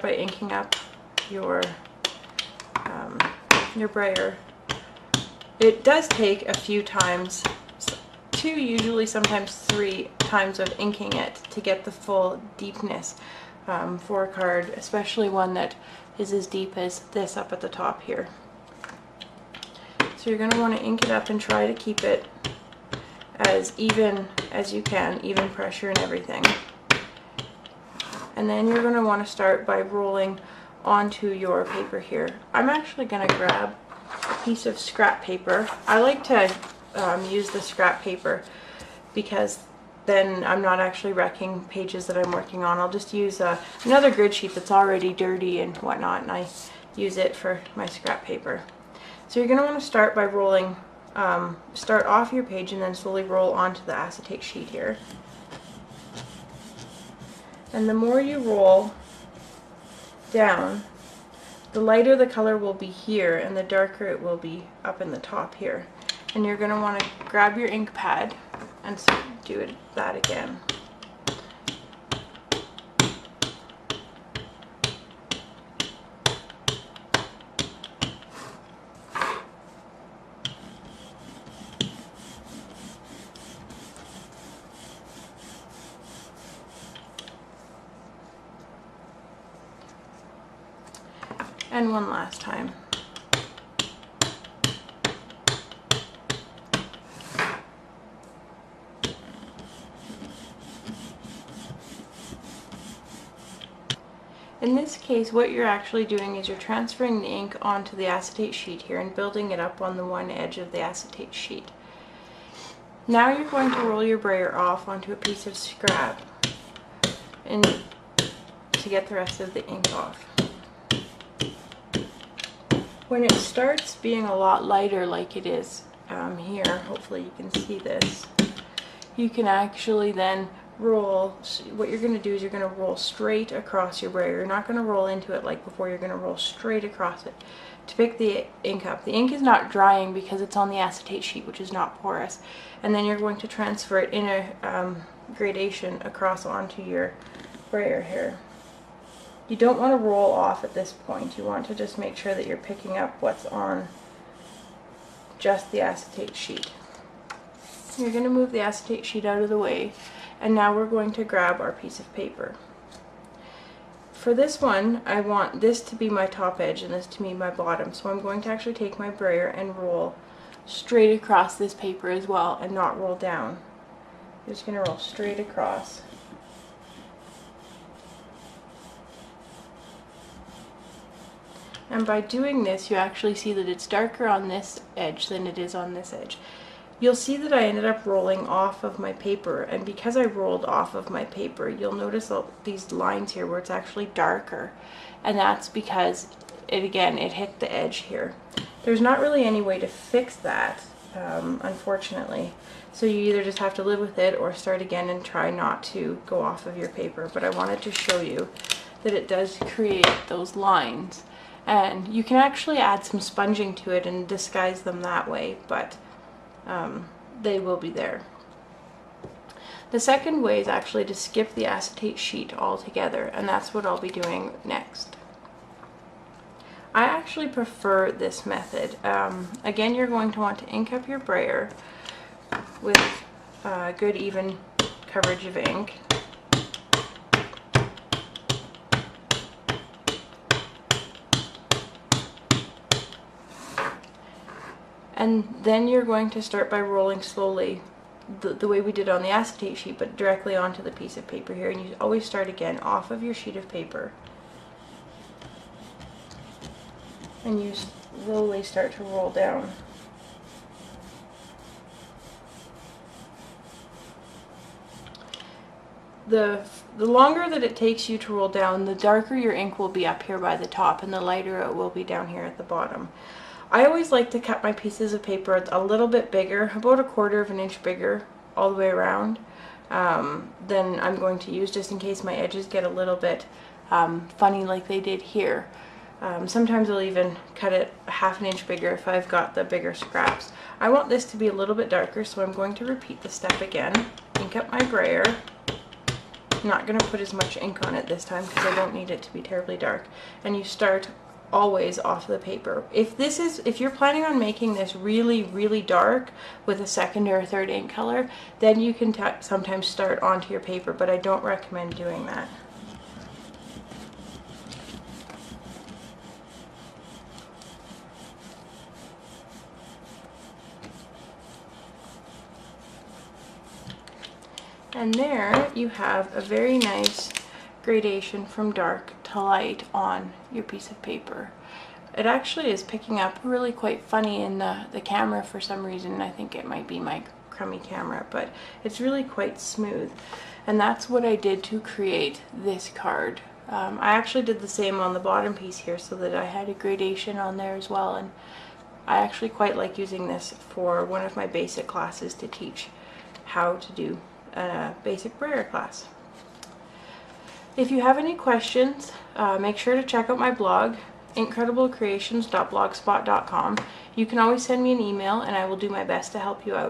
by inking up your brayer. It does take a few times, 2 usually, sometimes 3 times of inking it to get the full deepness for a card, especially one that is as deep as this up at the top here. So you're going to want to ink it up and try to keep it as even as you can, even pressure and everything. And then you're going to want to start by rolling onto your paper here. I'm actually going to grab a piece of scrap paper. I like to use the scrap paper because then I'm not actually wrecking pages that I'm working on. I'll just use another grid sheet that's already dirty and whatnot, and I use it for my scrap paper. So you're going to want to start by rolling, start off your page and then slowly roll onto the acetate sheet here. And the more you roll down, the lighter the color will be here and the darker it will be up in the top here. And you're going to want to grab your ink pad and do that again. And one last time. In this case, what you're actually doing is you're transferring the ink onto the acetate sheet here and building it up on the one edge of the acetate sheet. Now you're going to roll your brayer off onto a piece of scrap and to get the rest of the ink off. When it starts being a lot lighter like it is here, hopefully you can see this, you can actually then roll. What you're going to do is you're going to roll straight across your brayer. You're not going to roll into it like before, you're going to roll straight across it to pick the ink up. The ink is not drying because it's on the acetate sheet, which is not porous, and then you're going to transfer it in a gradation across onto your brayer here. You don't want to roll off at this point. You want to just make sure that you're picking up what's on just the acetate sheet. You're going to move the acetate sheet out of the way, and now we're going to grab our piece of paper. For this one, I want this to be my top edge and this to be my bottom, so I'm going to actually take my brayer and roll straight across this paper as well and not roll down. I'm just going to roll straight across. And by doing this, you actually see that it's darker on this edge than it is on this edge. You'll see that I ended up rolling off of my paper, and because I rolled off of my paper, you'll notice these lines here where it's actually darker, and that's because it hit the edge here. There's not really any way to fix that, unfortunately, so you either just have to live with it or start again and try not to go off of your paper. But I wanted to show you that it does create those lines. And you can actually add some sponging to it and disguise them that way, but they will be there. The second way is actually to skip the acetate sheet altogether, and that's what I'll be doing next. I actually prefer this method. Again, you're going to want to ink up your brayer with good even coverage of ink. And then you're going to start by rolling slowly, the way we did on the acetate sheet, but directly onto the piece of paper here. And you always start again off of your sheet of paper. And you slowly start to roll down. The longer that it takes you to roll down, the darker your ink will be up here by the top, and the lighter it will be down here at the bottom. I always like to cut my pieces of paper a little bit bigger, about 1/4 of an inch bigger all the way around than I'm going to use, just in case my edges get a little bit funny like they did here. Sometimes I'll even cut it 1/2 an inch bigger if I've got the bigger scraps. I want this to be a little bit darker, so I'm going to repeat the step again. Ink up my brayer. I'm not going to put as much ink on it this time because I don't need it to be terribly dark. And you start always off the paper. If you're planning on making this really, really dark with a second or a third ink color, then you can sometimes start onto your paper, but I don't recommend doing that. And there you have a very nice gradation from dark to light on your piece of paper. It actually is picking up really quite funny in the camera for some reason. I think it might be my crummy camera, but it's really quite smooth. And that's what I did to create this card. I actually did the same on the bottom piece here so that I had a gradation on there as well, and I actually quite like using this for one of my basic classes to teach how to do a basic Brayer class. If you have any questions, make sure to check out my blog, incrediblecreations.blogspot.com. You can always send me an email and I will do my best to help you out.